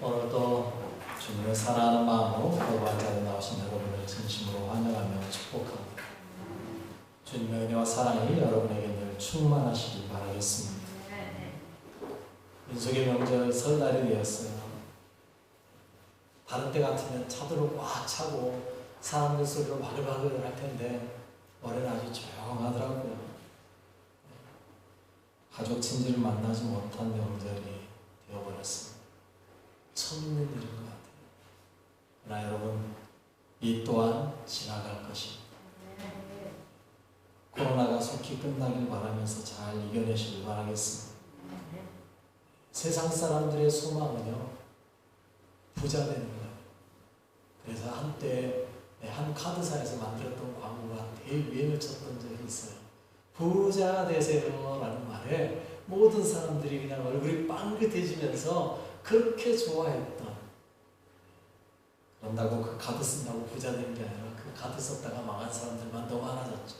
오늘도 주님을 사랑하는 마음으로 기도할 자리에 나오신 여러분을 진심으로 환영하며 축복합니다. 주님의 은혜와 사랑이 여러분에게 늘 충만하시길 바라겠습니다. 민속의 명절 설날이 되었어요. 다른 때 같으면 차들로 꽉 차고 사람들 소리로 바글바글 할 텐데 올해는 아주 조용하더라고요. 가족 친지를 만나지 못한 명절이 되어버렸습니다. 처음 있는 일인 것 같아요. 그러나 여러분, 이 또한 지나갈 것입니다. 코로나가 속히 끝나길 바라면서 잘 이겨내시길 바라겠습니다. 세상 사람들의 소망은요, 부자 되는 거예요. 그래서 한때 한 카드사에서 만들었던 광고가 대유행을 쳤던 적이 있어요. 부자 되세요 라는 말에 모든 사람들이 그냥 얼굴이 빵긋해지면서 그렇게 좋아했던, 그런다고 그 카드 쓴다고 부자 되는 게 아니라 그 카드 썼다가 망한 사람들만 더 많아졌죠.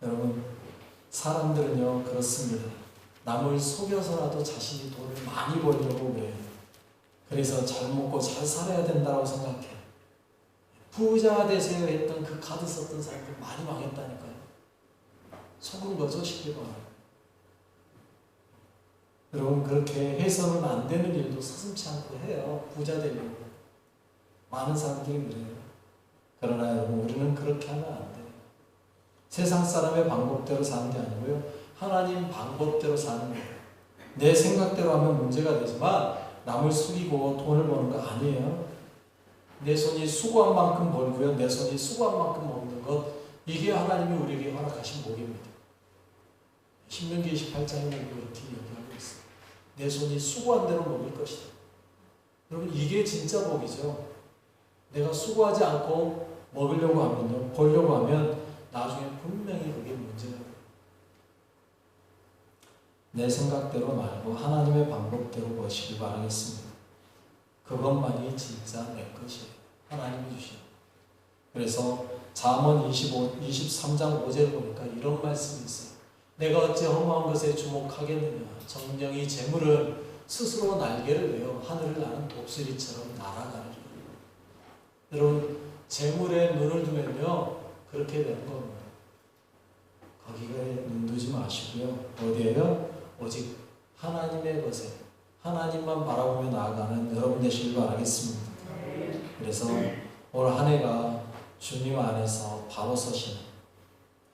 여러분, 사람들은요 그렇습니다. 남을 속여서라도 자신이 돈을 많이 벌려고 그래요. 그래서 잘 먹고 잘 살아야 된다고 생각해요. 부자 되세요 했던 그 카드 썼던 사람들 많이 망했다니까요. 속은 거죠, 쉽게 말하면. 여러분, 그렇게 해서는 안 되는 일도 서슴지 않고 해요. 부자 되려고. 많은 사람들이 그래요. 그러나 여러분, 우리는 그렇게 하면 안 돼요. 세상 사람의 방법대로 사는 게 아니고요. 하나님 방법대로 사는 거예요. 내 생각대로 하면 문제가 되지만 남을 속이고 돈을 버는 거 아니에요. 내 손이 수고한 만큼 벌고요. 내 손이 수고한 만큼 먹는 것, 이게 하나님이 우리에게 허락하신 복입니다. 신명기 28장에 그렇게 얘기하고 있어요. 내 손이 수고한 대로 먹을 것이다. 여러분, 이게 진짜 복이죠. 내가 수고하지 않고 먹으려고 하면요, 벌려고 하면 나중에 분명히 그게 문제가 돼요. 내 생각대로 말고 하나님의 방법대로 버시길 바라겠습니다. 그것만이 진짜 내 것이에요. 하나님이 주시는. 그래서 잠언 23장 5절 보니까 이런 말씀이 있어요. 내가 어찌 험한 것에 주목하겠느냐. 정령이 재물은 스스로 날개를 내어 하늘을 나는 독수리처럼 날아가느니라. 여러분, 재물에 눈을 두면요 그렇게 되는 겁니다. 거기에 눈 두지 마시고요. 어디에요? 오직 하나님의 것에 하나님만 바라보며 나아가는 여러분 되시길 바라겠습니다. 그래서 올 한 해가 주님 안에서 바로 서시는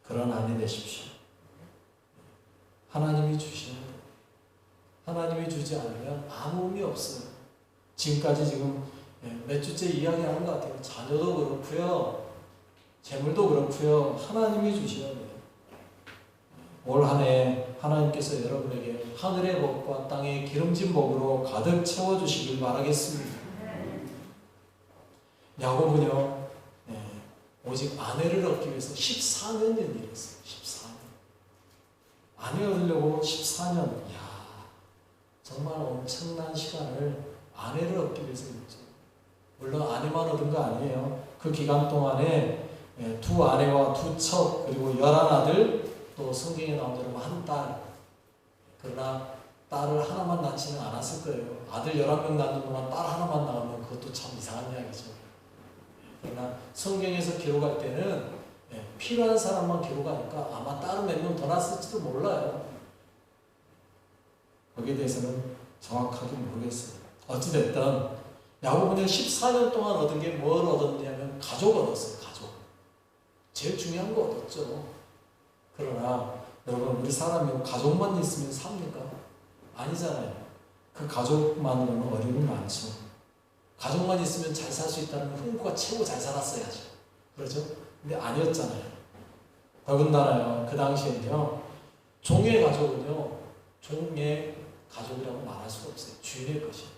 그런 한 해 되십시오. 하나님이 주시는 거예요. 하나님이 주지 않으면 아무 의미 없어요. 지금까지 지금 몇 주째 이야기하는 것 같아요. 자녀도 그렇고요. 재물도 그렇고요. 하나님이 주셔야 돼요. 올 한 해 하나님께서 여러분에게 하늘의 복과 땅의 기름진 복으로 가득 채워주시길 바라겠습니다. 야곱은요, 오직 아내를 얻기 위해서 14년 일했어요. 14년. 아내 얻으려고 14년. 이야, 정말 엄청난 시간을 아내를 얻기 위해서 했죠. 물론 아내만 얻은 거 아니에요. 그 기간 동안에 두 아내와 두 첩, 그리고 11아들, 또 성경에 나온 대로 한 딸. 그러나 딸을 하나만 낳지는 않았을 거예요. 아들 11명 낳는 동안 딸 하나만 낳으면 그것도 참 이상한 이야기죠. 그러나 성경에서 기록할 때는 필요한 사람만 기록하니까 아마 딸은 몇 명 더 낳았을지도 몰라요. 거기에 대해서는 정확하게 모르겠어요. 어찌됐든 야곱은 14년 동안 얻은 게 뭘 얻었냐면 가족 얻었어요. 가족. 제일 중요한 거 얻었죠. 그러나 여러분, 우리 사람이 가족만 있으면 삽니까? 아니잖아요. 그 가족만으로는 어려움이 많죠. 가족만 있으면 잘 살 수 있다는 흥부가 최고 잘 살았어야죠. 그렇죠? 근데 아니었잖아요. 더군다나요, 그 당시에는요, 종의 가족은요, 종의 가족이라고 말할 수가 없어요. 주인의 것이에요.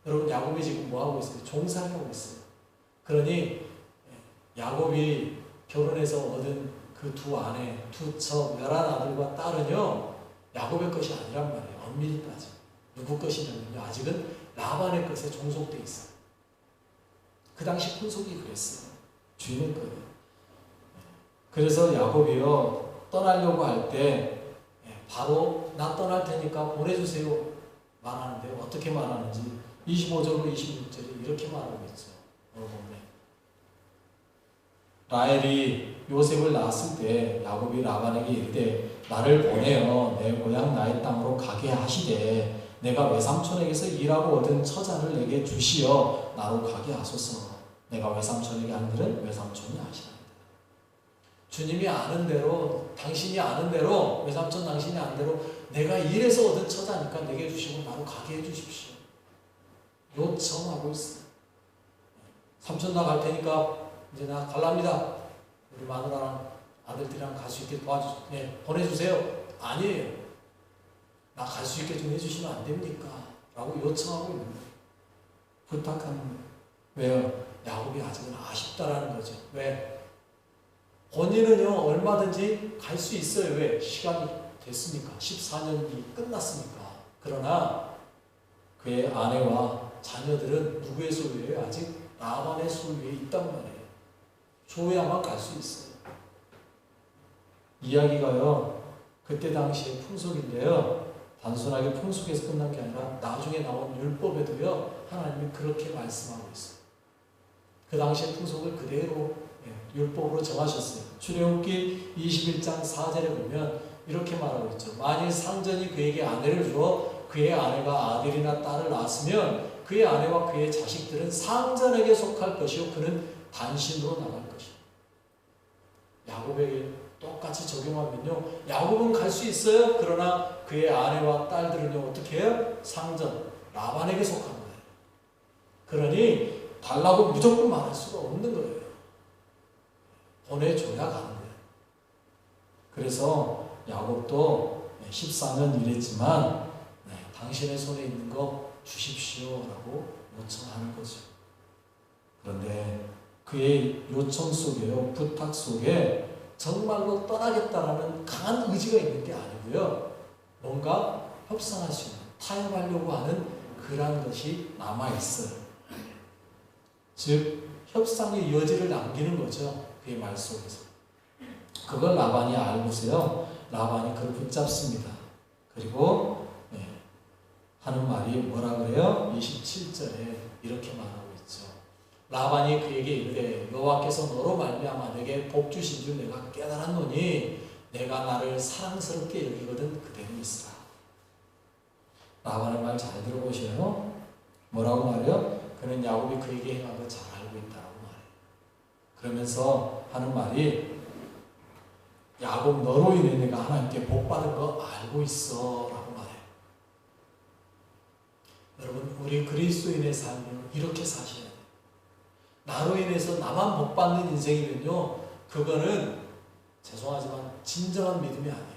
여러분, 야곱이 지금 뭐 하고 있어요? 종살이 하고 있어요. 그러니 야곱이 결혼해서 얻은 그 두 아내, 두 첩, 11아들과 딸은요, 야곱의 것이 아니란 말이에요. 엄밀히 따지면. 누구 것이냐면요, 아직은 라반의 것에 종속되어 있어요. 그 당시 풍속이 그랬어요. 주인의 거예요. 그래서 야곱이요, 떠나려고 할 때 바로 나 떠날 테니까 보내주세요 말하는데 어떻게 말하는지 25절로 26절이 이렇게 말하고 있죠. 보면 라헬이 요셉을 낳았을 때 야곱이 라반에게 이르되 나를 보내어 내 고향 나의 땅으로 가게 하시되 내가 외삼촌에게서 일하고 얻은 처자를 내게 주시어 나로 가게 하소서. 내가 외삼촌에게 한 일은 외삼촌이 아시나이다. 주님이 아는 대로, 당신이 아는 대로, 외삼촌 당신이 아는 대로 내가 일해서 얻은 처자니까 내게 주시고 나로 가게 해주십시오. 요청하고 있어요. 삼촌 나 갈 테니까 이제 나 갈랍니다. 우리 마누라랑 아들들이랑 갈 수 있게 보내주세요. 아니에요. 나 갈 수 있게 좀 해주시면 안 됩니까? 라고 요청하고 있는 거예요. 부탁하는 거예요. 왜요? 야곱이 아직은 아쉽다라는 거죠. 왜? 본인은요, 얼마든지 갈 수 있어요. 왜? 시간이 됐으니까. 14년이 끝났으니까. 그러나 그의 아내와 자녀들은 누구의 소유예요? 아직 라반의 소유에 있단 말이에요. 줘야만 갈 수 있어요. 이야기가요, 그때 당시의 풍속인데요, 단순하게 풍속에서 끝난 게 아니라 나중에 나온 율법에도요, 하나님이 그렇게 말씀하고 있어요. 그 당시의 풍속을 그대로 율법으로 정하셨어요. 출애굽기 21장 4절에 보면 이렇게 말하고 있죠. 만일 상전이 그에게 아내를 주어 그의 아내가 아들이나 딸을 낳았으면 그의 아내와 그의 자식들은 상전에게 속할 것이요 그는 단신으로 나갈 것이요. 야곱에게 똑같이 적용하면요, 야곱은 갈 수 있어요. 그러나 그의 아내와 딸들은요, 어떻게 해요? 상전, 라반에게 속한 거예요. 그러니 달라고 무조건 말할 수가 없는 거예요. 보내줘야 가는 거예요. 그래서 야곱도 14년 일했지만 당신의 손에 있는 거 주십시오라고 요청하는 거죠. 그런데 그의 요청 속에요, 부탁 속에 정말로 떠나겠다라는 강한 의지가 있는 게 아니고요, 뭔가 협상할 수 있는, 타협하려고 하는 그런 것이 남아있어요. 즉 협상의 여지를 남기는 거죠. 그의 말 속에서. 그걸 라반이 알고서요, 라반이 그를 붙잡습니다. 그리고 하는 말이 뭐라 그래요? 27절에 이렇게 말하고 있죠. 라반이 그에게 이르되 여호와께서 너로 말미암아 내게 복 주신 줄 내가 깨달았노니 내가 나를 사랑스럽게 여기거든 그대로 있으라. 라반의 말 잘 들어보셔요. 뭐라고 말해요? 그는 야곱이 그에게 행한 거 잘 알고 있다라고 말해요. 그러면서 하는 말이 야곱 너로 인해 내가 하나님께 복 받은 거 알고 있어 라고 말해요. 여러분, 우리 그리스도인의 삶은 이렇게 사셔야 돼요. 나로 인해서 나만 복 받는 인생이면요, 그거는 죄송하지만 진정한 믿음이 아니에요.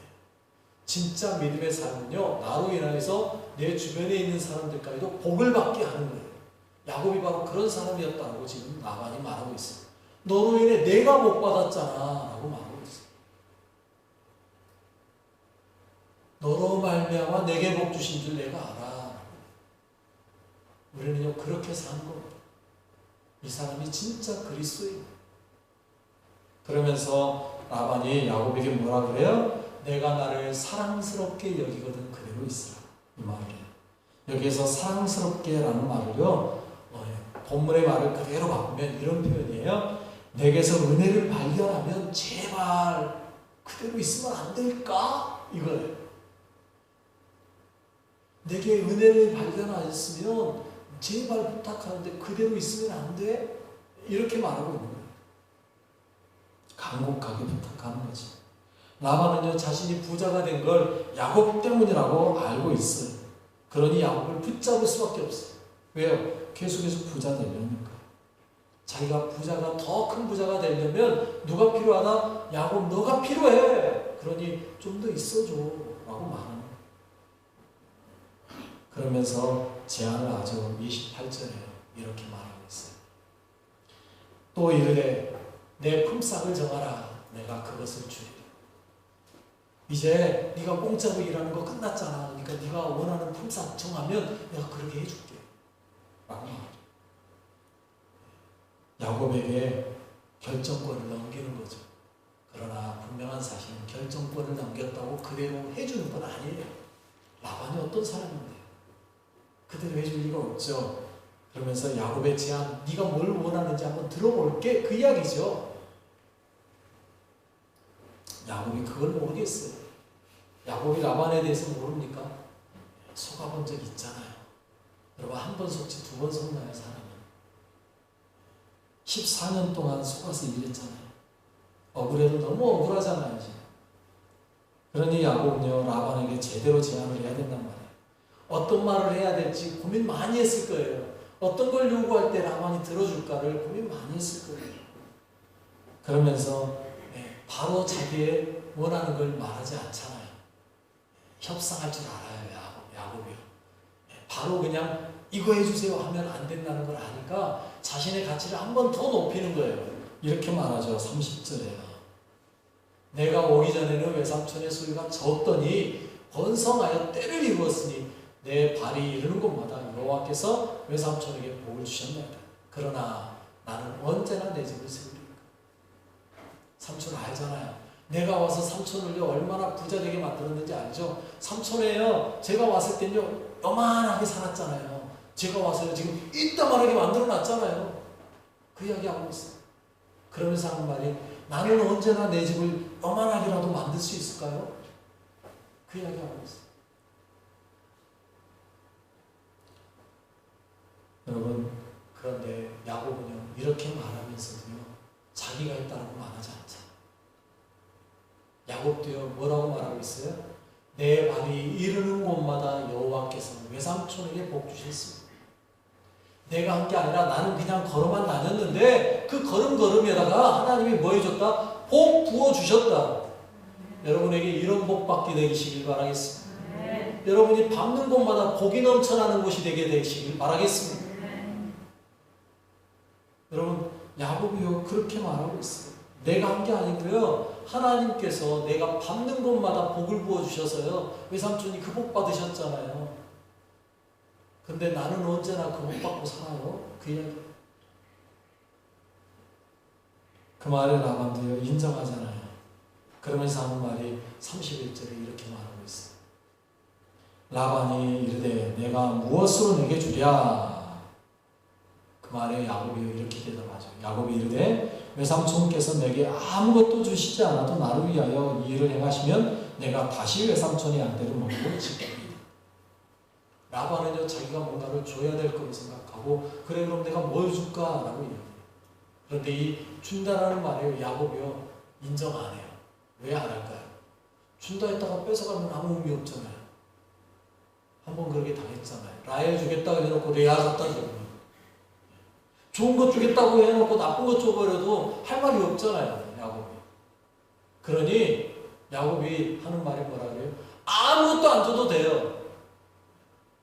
진짜 믿음의 삶은요, 나로 인해서 내 주변에 있는 사람들까지도 복을 받게 하는 거예요. 야곱이 바로 그런 사람이었다고 지금 라반이 말하고 있어요. 너로 인해 내가 복 받았잖아 라고 말하고 있어요. 너로 말미암아 내게 복 주신 줄 내가 알아. 우리는요, 그렇게 사는 겁니다. 이 사람이 진짜 그리스도예요. 그러면서 라반이 야곱에게 뭐라 그래요? 내가 나를 사랑스럽게 여기거든 그대로 있으라. 이 말이에요. 여기에서 사랑스럽게 라는 말을요, 본문의 말을 그대로 바꾸면 이런 표현이에요. 내게서 은혜를 발견하면 제발 그대로 있으면 안 될까? 이거예요. 내게 은혜를 발견하였으면 제발 부탁하는데 그대로 있으면 안 돼? 이렇게 말하고 있는 거예요. 간곡하게 부탁하는 거죠. 라반은요, 자신이 부자가 된 걸 야곱 때문이라고 알고 있어요. 그러니 야곱을 붙잡을 수밖에 없어요. 왜요? 계속해서 부자 되려니까. 자기가 부자가 더 큰 부자가 되려면 누가 필요하다? 야곱 너가 필요해. 그러니 좀 더 있어줘 라고 말하는 거예요. 그러면서 제안을 하죠. 28절에 이렇게 말하고 있어요. 또 이르되 내 품삯을 정하라. 내가 그것을 주리라. 이제 네가 공짜로 일하는 거 끝났잖아. 그러니까 네가 원하는 품삯 정하면 내가 그렇게 해줄게 라고 말하죠. 야곱에게 결정권을 넘기는 거죠. 그러나 분명한 사실은 결정권을 남겼다고 그대로 해주는 건 아니에요. 라반이 어떤 사람인데 그대로 해줄 리가 없죠. 그러면서 야곱의 제안, 네가 뭘 원하는지 한번 들어볼게, 그 이야기죠. 야곱이 그걸 모르겠어요. 야곱이 라반에 대해서 모릅니까? 속아본 적 있잖아요. 여러분, 한 번 속지 두 번 속나요, 사람은? 14년 동안 속아서 일했잖아요. 억울해도 너무 억울하잖아요, 지금. 그러니 야곱은요, 라반에게 제대로 제안을 해야 된단 말이에요. 어떤 말을 해야 될지 고민 많이 했을 거예요. 어떤 걸 요구할 때 라반이 들어줄까를 고민 많이 했을 거예요. 그러면서 바로 자기의 원하는 걸 말하지 않잖아요. 협상할 줄 알아요, 야곱이요. 바로 그냥 이거 해주세요 하면 안 된다는 걸 아니까 자신의 가치를 한 번 더 높이는 거예요. 이렇게 말하죠. 30절에요. 내가 오기 전에는 외삼촌의 소유가 적더니 번성하여 때를 이루었으니 내 발이 이르는 곳마다 여호와께서 외삼촌에게 복을 주셨나이다. 그러나 나는 언제나 내 집을 세우리까. 삼촌 알잖아요. 내가 와서 삼촌을요 얼마나 부자 되게 만들었는지 알죠? 삼촌에요 제가 왔을 때는요 요만하게 살았잖아요. 제가 와서요 지금 이따만하게 만들어 놨잖아요. 그 이야기 하고 있어요. 그러면서 하는 말이 나는 언제나 내 집을 요만하게라도 만들 수 있을까요? 그 이야기 하고 있어요. 여러분, 그런데 야곱은요 이렇게 말하면서도요 자기가 있다라고 말하지 않잖아요. 야곱도요 뭐라고 말하고 있어요? 내 발이 이르는 곳마다 여호와께서 외삼촌에게 복 주셨습니다. 내가 한 게 아니라 나는 그냥 걸어만 다녔는데 그 걸음걸음에다가 하나님이 뭐 해줬다? 복 부어주셨다. 여러분에게 이런 복 받게 되시길 바라겠습니다. 여러분이 밟는 곳마다 복이 넘쳐나는 곳이 되게 되시길 바라겠습니다. 여러분, 야곱이요 그렇게 말하고 있어요. 내가 한 게 아니고요 하나님께서 내가 밟는 곳마다 복을 부어주셔서요 외삼촌이 그 복 받으셨잖아요. 근데 나는 언제나 그 복 받고 살아요. 그 이야기. 그 말을 라반도요 인정하잖아요. 그러면서 하는 말이 31절에 이렇게 말하고 있어요. 라반이 이르되 내가 무엇으로 내게 주랴. 그 말에 야곱이 이렇게 대답하죠. 야곱이 이르되 외삼촌께서 내게 아무것도 주시지 않아도 나를 위하여 이 일을 행하시면 내가 다시 외삼촌의 양떼를 먹고 지키리이다. 라반은요 자기가 뭔가를 줘야 될 거로 생각하고 그래 그럼 내가 뭘 줄까라고 얘기해요. 그런데 이 준다라는 말이요 야곱이요 인정 안 해요. 왜 안 할까요? 준다 했다가 뺏어가면 아무 의미 없잖아요. 한번 그렇게 당했잖아요. 라헬 주겠다고 해놓고 레아 갖다 주고 좋은 것 주겠다고 해놓고 나쁜 것 줘버려도 할 말이 없잖아요. 야곱이. 그러니 야곱이 하는 말이 뭐라 그래요? 아무것도 안 줘도 돼요.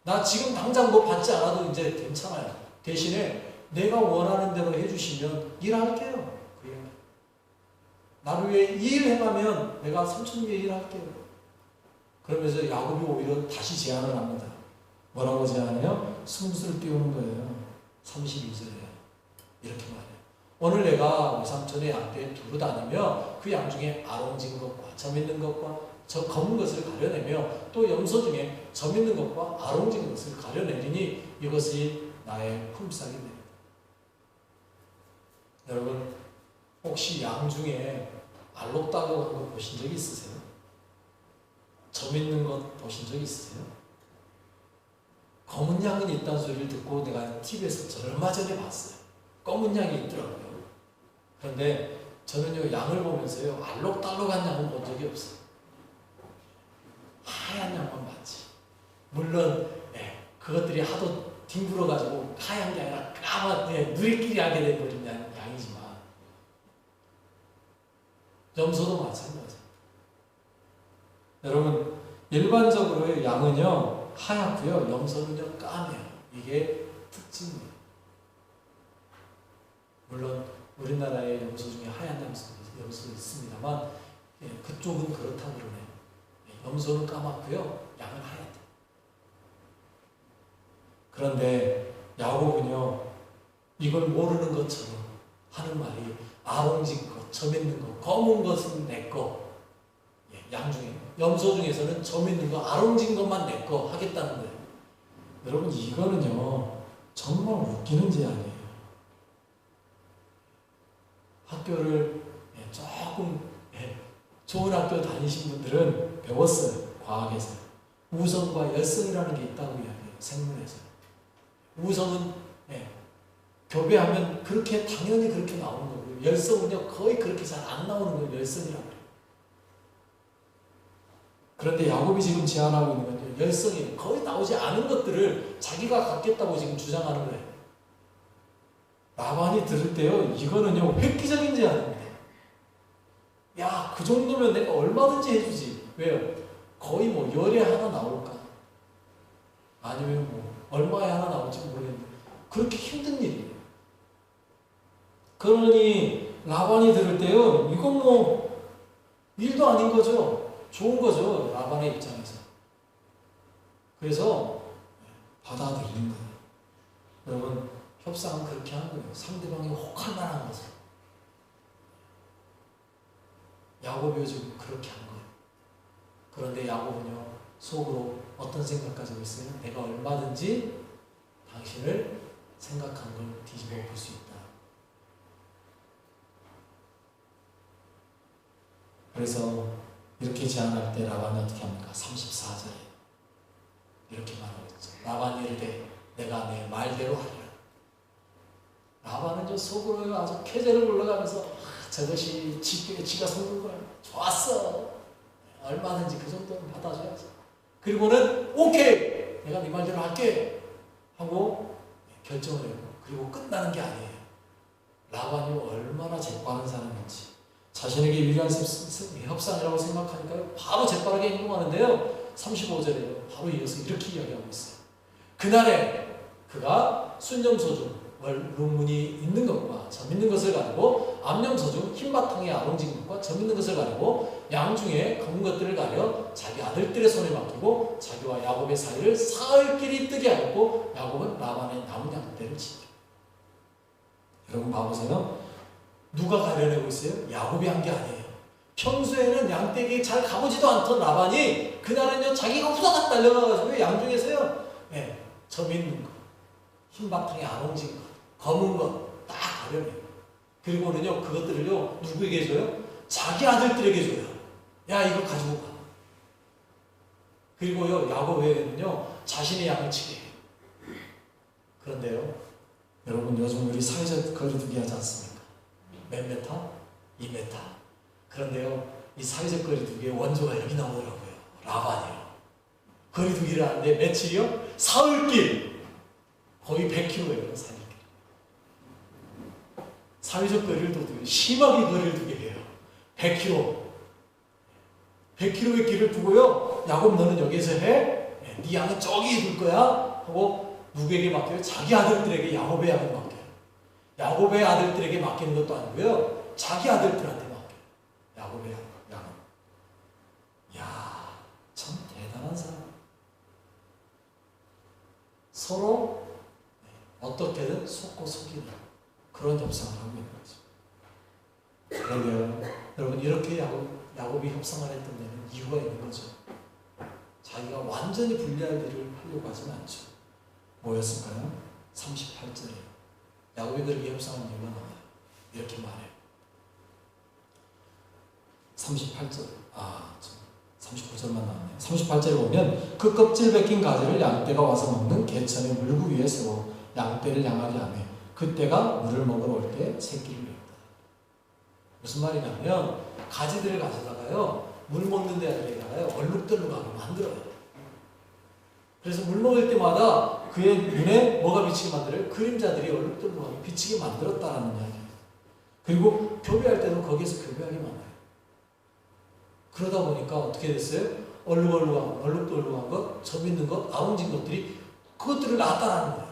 나 지금 당장 뭐 받지 않아도 이제 괜찮아요. 대신에 내가 원하는 대로 해주시면 일할게요. 나를 위해 이 일 행하면 내가 삼촌 위해 일할게요. 그러면서 야곱이 오히려 다시 제안을 합니다. 뭐라고 제안해요? 승부수를 띄우는 거예요. 32절에 이렇게 말해요. 오늘 내가 외삼촌의 양떼에 두루 다니며 그 양 중에 아롱진 것과 점 있는 것과 저 검은 것을 가려내며 또 염소 중에 점 있는 것과 아롱진 것을 가려내리니 이것이 나의 품삯이 됩니다. 여러분 혹시 양 중에 알록달록한 거 보신 적 있으세요? 점 있는 것 보신 적 있으세요? 검은 양은 있다는 소리를 듣고 내가 TV에서 얼마 전에 봤어요. 검은 양이 있더라고요. 그런데 저는요 양을 보면서요 알록달록한 양은 본 적이 없어요. 하얀 양만 봤지. 물론 그것들이 하도 뒹굴어가지고 하얀 게 아니라 까만 누리끼리 하게 돼버린 양이지만 염소도 마찬가지예요. 여러분 일반적으로 양은요 하얗고요 염소는요 까매요. 이게 특징이에요. 물론 우리나라의 염소 중에 하얀 염소도 있습니다만 그쪽은 그렇다고 그러네요. 염소는 까맣고요 양은 하얗다. 그런데 야곱은요 이걸 모르는 것처럼 하는 말이 아롱진 것 점 있는 거, 검은 것은 내 거. 양 중에, 염소 중에서는 점 있는 거, 아롱진 것만 내 거 하겠다는 거예요. 여러분, 이거는요, 정말 웃기는 제안이에요. 학교를 조금 좋은 학교 다니신 분들은 배웠어요. 과학에서. 우성과 열성이라는 게 있다고 이야기해요. 생물에서. 우성은 교배하면 그렇게 당연히 그렇게 나오는 거고요. 열성은요, 거의 그렇게 잘 안 나오는 거예요. 열성이라고 해요. 그런데 야곱이 지금 제안하고 있는 건요, 열성이 거의 나오지 않은 것들을 자기가 갖겠다고 지금 주장하는 거예요. 라반이 들을 때요, 이거는요, 획기적인 제안입니다. 야, 그 정도면 내가 얼마든지 해주지. 왜요? 거의 뭐 열에 하나 나올까? 아니면 뭐 얼마에 하나 나올지 모르겠는데 그렇게 힘든 일이에요. 그러니 라반이 들을 때요, 이건 뭐 일도 아닌 거죠. 좋은 거죠. 라반의 입장에서. 그래서 받아들이는 거예요. 여러분, 협상은 그렇게 하는 거예요. 상대방이 혹할 만한 것을. 야곱이 지금 그렇게 한 거예요. 그런데 야곱은요, 속으로 어떤 생각 가지고 있어요? 내가 얼마든지 당신을 생각한 걸 뒤집어 볼 수 있다. 그래서 이렇게 제안할 때 라반이 어떻게 합니까? 34절에 이렇게 말하고 있죠. 라반이 이르되 내가 내 말대로 하리라. 라반은 속으로 아주 쾌재를 불러가면서 저것이 지가 속는 거야. 좋았어. 얼마든지 그 정도는 받아줘야지. 그리고는 오케이! 내가 네 말대로 할게! 하고 결정을 해요. 그리고 끝나는 게 아니에요. 라반이 얼마나 재빠른 사람인지. 자신에게 유리한 협상이라고 생각하니까 바로 재빠르게 행동하는데요. 35절에요. 바로 이어서 이렇게 이야기하고 있어요. 그날에 그가 순념소중 rum문이 있는 것과 점 있는 것을 가리고 암염소중 흰바탕에 아롱진 것과 점 있는 것을 가리고 양 중에 검은 것들을 가려 자기 아들들의 손에 맡기고 자기와 야곱의 사이를 사흘길이 뜨게 하였고 야곱은 라반의 남은 양떼를 지켜. 여러분 봐보세요. 누가 가려내고 있어요? 야곱이 한 게 아니에요. 평소에는 양떼에게 잘 가보지도 않던 라반이 그날은요, 자기가 후다닥 달려가가지고 양 중에서요, 점 있는 거, 흰바탕에 아롱진 거, 검은 거 딱 가려내요. 그리고는요, 그것들을요, 누구에게 줘요? 자기 아들들에게 줘요. 야, 이거 가지고 가. 그리고요, 야곱에게는요, 자신의 양을 치게 해요. 그런데요, 여러분, 요즘 우리 사회적 거리두기 하지 않습니까? 몇 메타? 2m. 그런데요, 이 사회적 거리두기의 원조가 여기 나오더라고요. 라반이요. 거리두기를 하는데 며칠이요? 사흘길. 거의 100km예요, 사흘길. 사회적 거리를 두고 심하게 거리를 두게 해요. 100km. 100km의 길을 두고요, 야곱 너는 여기서 해? 네 양은 저기 둘 거야? 하고 누구에게 맡겨요? 자기 아들들에게 야곱의 양을 맡겨요. 야곱의 아들들에게 맡기는 것도 아니고요, 자기 아들들한테 맡겨요. 야곱의 양은. 이야, 참 대단한 사람. 서로 어떻게든 속고 속이는 그런 협상을 하고 있는 거죠. 그러게요. 여러분, 이렇게 야곱이 협상을 했던 데는 이유가 있는 거죠. 자기가 완전히 불리할 일을 하려고 하지는 않죠. 뭐였을까요? 38절이에요. 야곱이 그렇게 협상한 이유가 나와요. 이렇게 말해요. 38절. 39절만 나왔네요. 38절에 보면 그 껍질 벗긴 가지를 양떼가 와서 먹는 개천의 물구 위에 세워 양떼를 향하게 하며 그때가 물을 먹으러 올 때 새끼를 냈다. 무슨 말이냐면 가지들을 가져다가요, 물 먹는 데다가요, 얼룩덜룩하게 만들어요. 그래서 물 먹을 때마다 그의 눈에 뭐가 비치게 만들어요? 그림자들이 얼룩덜룩하게 비치게 만들었다라는 이야기예요. 그리고 교배할 때도 거기에서 교배하게 만들어요. 그러다 보니까 어떻게 됐어요? 얼룩덜룩한 것, 점 있는 것, 아웅진 것들이 그것들을 낳았다라는 거예요.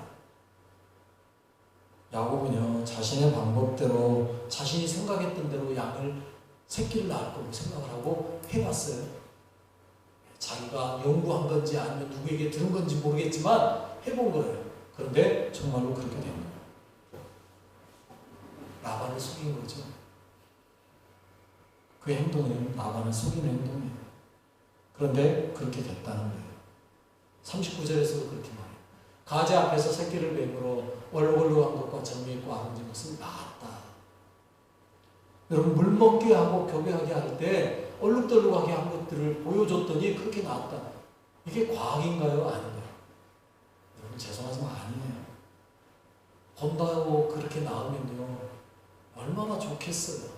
야곱은요, 자신의 방법대로 자신이 생각했던 대로 양을 새끼를 낳을 거라고 생각을 하고 해봤어요. 자기가 연구한 건지 아니면 누구에게 들은 건지 모르겠지만 해본 거예요. 그런데 정말로 그렇게 된 거예요. 라반을 속인 거죠. 그 행동은 라반을 속이는 행동이에요. 그런데 그렇게 됐다는 거예요. 39절에서도 그렇게 말해요. 가지 앞에서 새끼를 뱀으로 얼룩얼룩한 것과 점이 있고 아름진 것은 나았다. 여러분 물 먹게 하고 교배하게 할 때 얼룩덜룩하게 한 것들을 보여줬더니 그렇게 나았다. 이게 과학인가요? 아닌가요? 여러분 죄송하지만 아니에요. 본다고 그렇게 나오면요 얼마나 좋겠어요.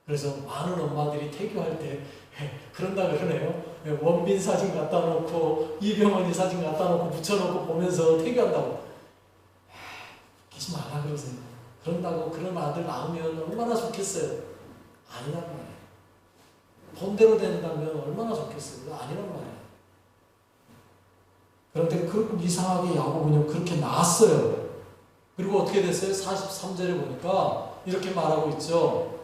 그래서 많은 엄마들이 태교할 때 그런다 그러네요. 원빈 사진 갖다 놓고 이병헌이 사진 갖다 놓고 붙여놓고 보면서 태교한다고. 웃기지 말라 그러세요. 그런다고 그런 아들 낳으면 얼마나 좋겠어요. 아니란 말이에요. 본대로 된다면 얼마나 좋겠어요. 아니란 말이에요. 그런데 그 이상하게 야곱은요 그렇게 낳았어요. 그리고 어떻게 됐어요? 43절에 보니까 이렇게 말하고 있죠.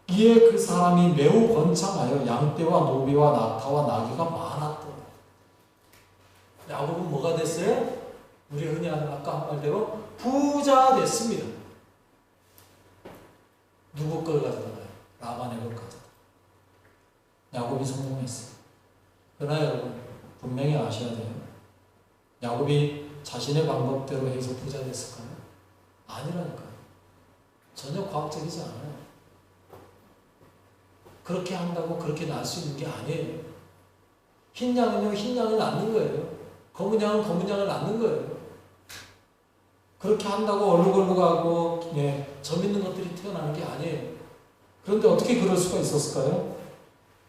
이에 그 사람이 매우 번창하여 양떼와 노비와 낙타와 나귀가 많았더라. 야곱은 뭐가 됐어요? 우리 흔히 하는 아까 한 말대로 부자 됐습니다. 누구 걸 가져다가요? 라반의 걸 가져다. 야곱이 성공했어요. 그러나 여러분 분명히 아셔야 돼요. 야곱이 자신의 방법대로 해서 부자 됐을까요? 아니라니까요. 전혀 과학적이지 않아요. 그렇게 한다고 그렇게 낳을 수 있는 게 아니에요. 흰 양은요, 흰 양을 낳는 거예요. 검은 양은 검은 양을 낳는 거예요. 그렇게 한다고 얼룩얼룩하고 점 있는 것들이 태어나는 게 아니에요. 그런데 어떻게 그럴 수가 있었을까요?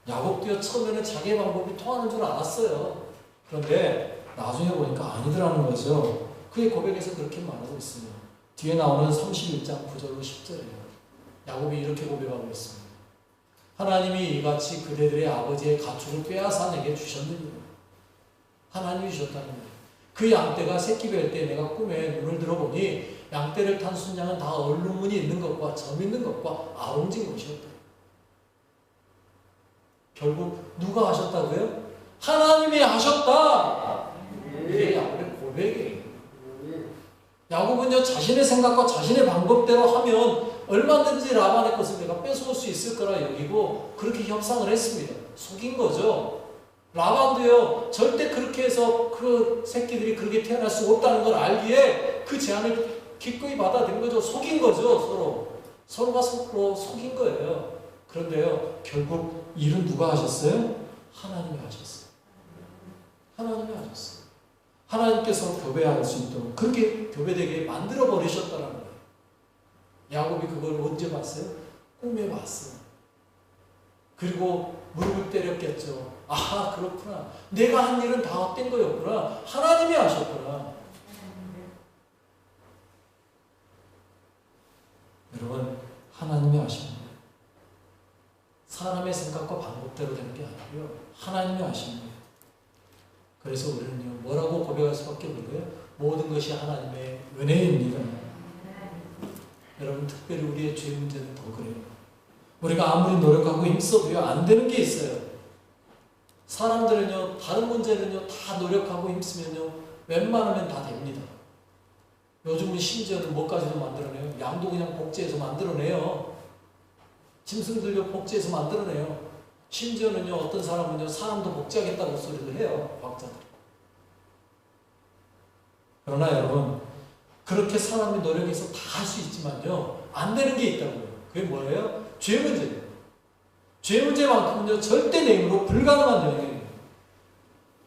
야곱도요 처음에는 자기의 방법이 통하는 줄 알았어요. 그런데 나중에 보니까 아니더라는 거죠. 그의 고백에서 그렇게 말하고 있어요. 뒤에 나오는 31장 9절로 10절이에요. 야곱이 이렇게 고백하고 있습니다. 하나님이 이같이 그대들의 아버지의 가축을 빼앗아 내게 주셨느니라. 하나님이 주셨다는 거예요. 그 양떼가 새끼 뵐 때 내가 꿈에 눈을 들어보니 양떼를 탄 순양은 다 얼룩무늬 있는 것과 점 있는 것과 아웅진 것이었다. 결국 누가 하셨다고요? 하나님이 하셨다. 이게 야곱의 고백이에요. 야곱은요 자신의 생각과 자신의 방법대로 하면 얼마든지 라반의 것을 내가 뺏어올 수 있을 거라 여기고 그렇게 협상을 했습니다. 속인 거죠. 라반도요 절대 그렇게 해서 그 새끼들이 그렇게 태어날 수 없다는 걸 알기에 그 제안을 기꺼이 받아들인 거죠. 속인 거죠. 서로가 서로 속인 거예요. 그런데요 결국 일은 누가 하셨어요? 하나님이 하셨어요. 하나님이 하셨어요. 하나님께서 교배할 수 있도록 그렇게 교배되게 만들어 버리셨다는 거예요. 야곱이 그걸 언제 봤어요? 꿈에 봤어요. 그리고 무릎을 때렸겠죠. 아 그렇구나. 내가 한 일은 다 헛된 거였구나. 하나님이 하셨구나. 여러분 하나님이 하신 거예요. 사람의 생각과 방법대로 되는 게 아니고요. 하나님이 하신 거예요. 그래서 우리는요 뭐라고 고백할 수밖에 없고요. 모든 것이 하나님의 은혜입니다. 여러분 특별히 우리의 죄 문제는 더 그래요. 우리가 아무리 노력하고 힘써도요 안 되는 게 있어요. 사람들은요 다른 문제는요 다 노력하고 힘쓰면요 웬만하면 다 됩니다. 요즘은 심지어는 뭐까지도 만들어내요. 양도 그냥 복제해서 만들어내요. 짐승들도 복제해서 만들어내요. 심지어는요 어떤 사람은요 사람도 복제하겠다고 소리를 해요. 과학자들. 그러나 여러분 그렇게 사람이 노력해서 다 할 수 있지만요 안 되는 게 있다고요. 그게 뭐예요? 죄 문제예요. 죄 문제만큼은요 절대 내 힘으로 불가능한 영역이에요.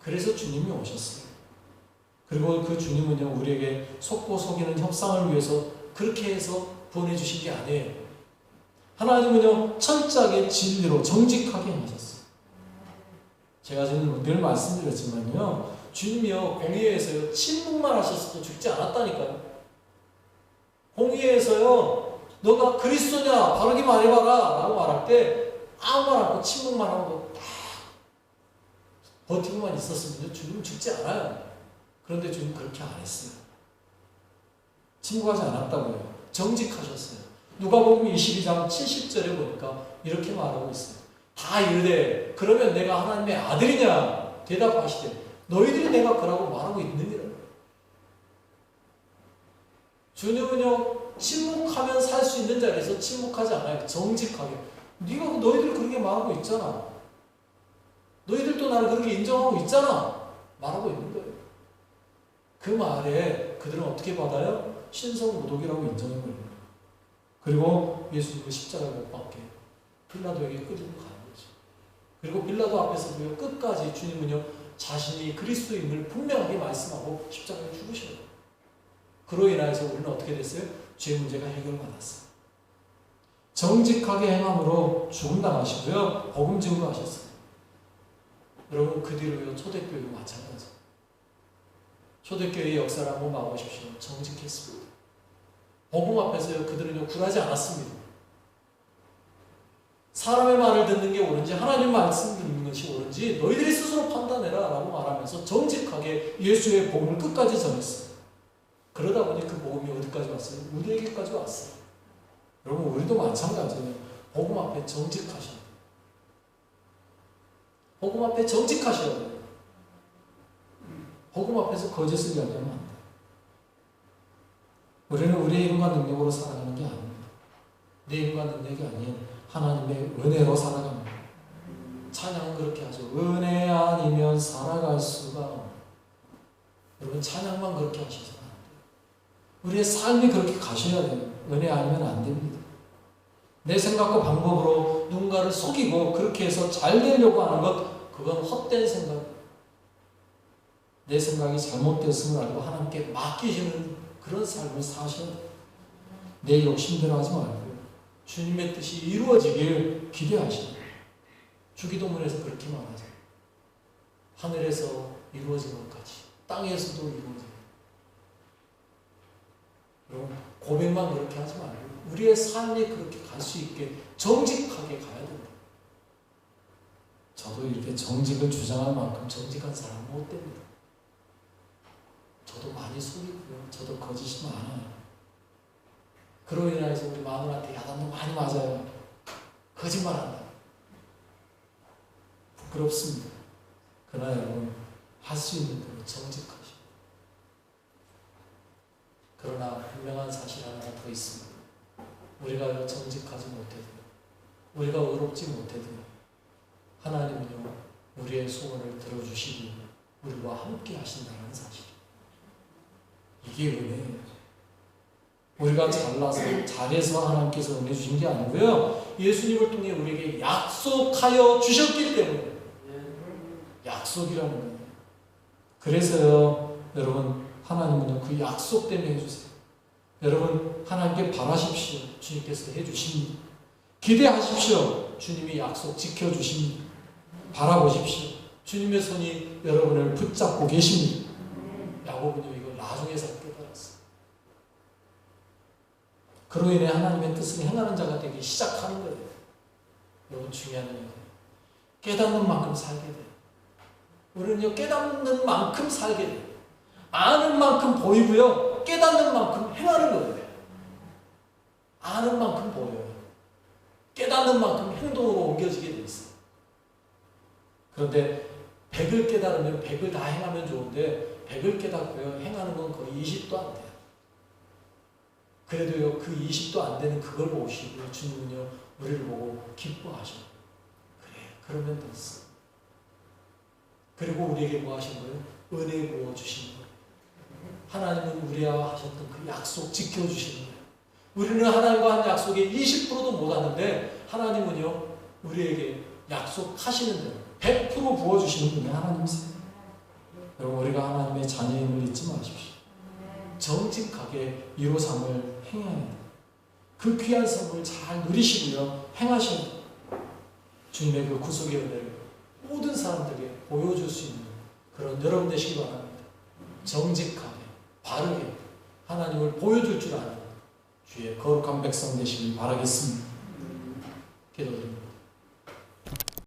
그래서 주님이 오셨어요. 그리고 그 주님은요 우리에게 속고 속이는 협상을 위해서 그렇게 해서 보내주신 게 아니에요. 하나님은요 철저하게 진리로 정직하게 하셨어요. 제가 지금 늘 말씀드렸지만요 주님이요 공의회에서요 침묵만 하셨어도 죽지 않았다니까요. 공의회에서요 너가 그리스도냐 바르게 말해봐라 라고 말할 때 아무 말 않고 침묵만 하고 딱 버티고만 있었으면 주님은 죽지 않아요. 그런데 주님 그렇게 안 했어요. 침묵하지 않았다고요. 정직하셨어요. 누가복음 22장 70절에 보니까 이렇게 말하고 있어요. 다 이르되 그러면 내가 하나님의 아들이냐 대답하시되 너희들이 내가 그라고 말하고 있느니라. 주님은요 침묵하면 살 수 있는 자리에서 침묵하지 않아요. 정직하게. 너희들 그렇게 말하고 있잖아. 너희들도 나를 그렇게 인정하고 있잖아. 말하고 있는 거예요. 그 말에 그들은 어떻게 받아요? 신성모독이라고 인정해버립니다. 그리고 예수님을 십자가에 못 박게 빌라도에게 끌고 가는 거죠. 그리고 빌라도 앞에서도요, 끝까지 주님은요, 자신이 그리스도임을 분명하게 말씀하고 십자가에 죽으셔요. 그로 인하여서 우리는 어떻게 됐어요? 죄 문제가 해결받았어요. 정직하게 행함으로 죽음당하시고요, 복음증거 하셨어요. 여러분, 그 뒤로요, 초대교회도 마찬가지예요. 초대교회의 역사를 한번 봐보십시오. 정직했습니다. 복음 앞에서요, 그들은요, 굴하지 않았습니다. 사람의 말을 듣는 게 옳은지 하나님 말씀 듣는 것이 옳은지 너희들이 스스로 판단해라 라고 말하면서 정직하게 예수의 복음을 끝까지 전했어요. 그러다 보니 그 복음이 어디까지 왔어요? 우리에게까지 왔어요. 여러분, 우리도 마찬가지예요. 복음 앞에 정직하셔야 돼요. 복음 앞에 정직하셔야 돼요. 복음 앞에서 거짓을 이야기하면 안 돼요. 우리는 우리의 힘과 능력으로 살아가는 게 아닙니다. 내 힘과 능력이 아닌 하나님의 은혜로 살아갑니다. 찬양은 그렇게 하죠. 은혜 아니면 살아갈 수가 없습니다. 여러분, 찬양만 그렇게 하셔서 안 돼요. 우리의 삶이 그렇게 가셔야 돼요. 은혜 아니면 안 됩니다. 내 생각과 방법으로 누군가를 속이고 그렇게 해서 잘 되려고 하는 것, 그건 헛된 생각. 내 생각이 잘못됐음을 알고 하나님께 맡기시는 그런 삶을 사셔야 돼요. 내 욕심대로 하지 말고요. 주님의 뜻이 이루어지길 기대하시고, 주기도문에서 그렇게 말하죠. 하늘에서 이루어진 것까지 땅에서도 이루어져요. 여러분, 고백만 그렇게 하지 말고 우리의 삶이 그렇게 갈 수 있게 정직하게 가야 됩니다. 저도 이렇게 정직을 주장할 만큼 정직한 사람은 못 됩니다. 저도 많이 속이고요. 저도 거짓이 많아요. 그로 인해서 우리 마누라한테 야단도 많이 맞아요. 거짓말한다. 부끄럽습니다. 그러나 여러분, 할 수 있는 대로 정직하시고. 그러나 분명한 사실 하나가 더 있습니다. 우리가 정직하지 못해도, 우리가 의롭지 못해도 하나님은요, 우리의 소원을 들어주시고 우리와 함께 하신다는 사실. 이게 은혜예요. 우리가 잘해서 하나님께서 은혜 주신 게 아니고요, 예수님을 통해 우리에게 약속하여 주셨기 때문에. 약속이라는 거예요. 그래서요, 여러분, 하나님은 그 약속 때문에 해주세요. 여러분, 하나님께 바라십시오. 주님께서 해주십니다. 기대하십시오. 주님이 약속 지켜주십니다. 바라보십시오. 주님의 손이 여러분을 붙잡고 계십니다. 야고보는요, 이걸 나중에서 깨달았어요. 그로 인해 하나님의 뜻을 행하는 자가 되기 시작하는 거예요. 여러분, 중요한 건 깨닫는 만큼 살게 돼요. 우리는요, 깨닫는 만큼 살게 돼요. 아는 만큼 보이고요, 깨닫는 만큼 행하는 거예요. 아는 만큼 보여요. 깨닫는 만큼 행동으로 옮겨지게 돼 있어요. 그런데 100을 깨달으면 100을 다 행하면 좋은데 100을 깨닫고요, 행하는 건 거의 20도 안 돼요. 그래도요, 그 20도 안 되는 그걸 보시고 주님은요, 우리를 보고 기뻐하셔요. 그래, 그러면 됐어. 그리고 우리에게 뭐 하신 거예요? 은혜 부어주신 거예요. 하나님은 우리와 하셨던 그 약속 지켜주시는 거예요. 우리는 하나님과 한 약속에 20%도 못 하는데 하나님은요, 우리에게 약속하시는 대로 100% 부어주시는 분이 하나님이세요. 여러분, 우리가 하나님의 자녀임을 잊지 마십시오. 정직하게 1호삼을 행해야 해요. 그 귀한 선물 잘 누리시고요, 행하셔야 돼요. 주님의 그 구속의 은혜를 모든 사람들에게 보여줄 수 있는 그런 여러분 되시기 바랍니다. 정직하게, 바르게 하나님을 보여줄 줄 아는 주의 거룩한 백성 되시길 바라겠습니다. 기도드립니다.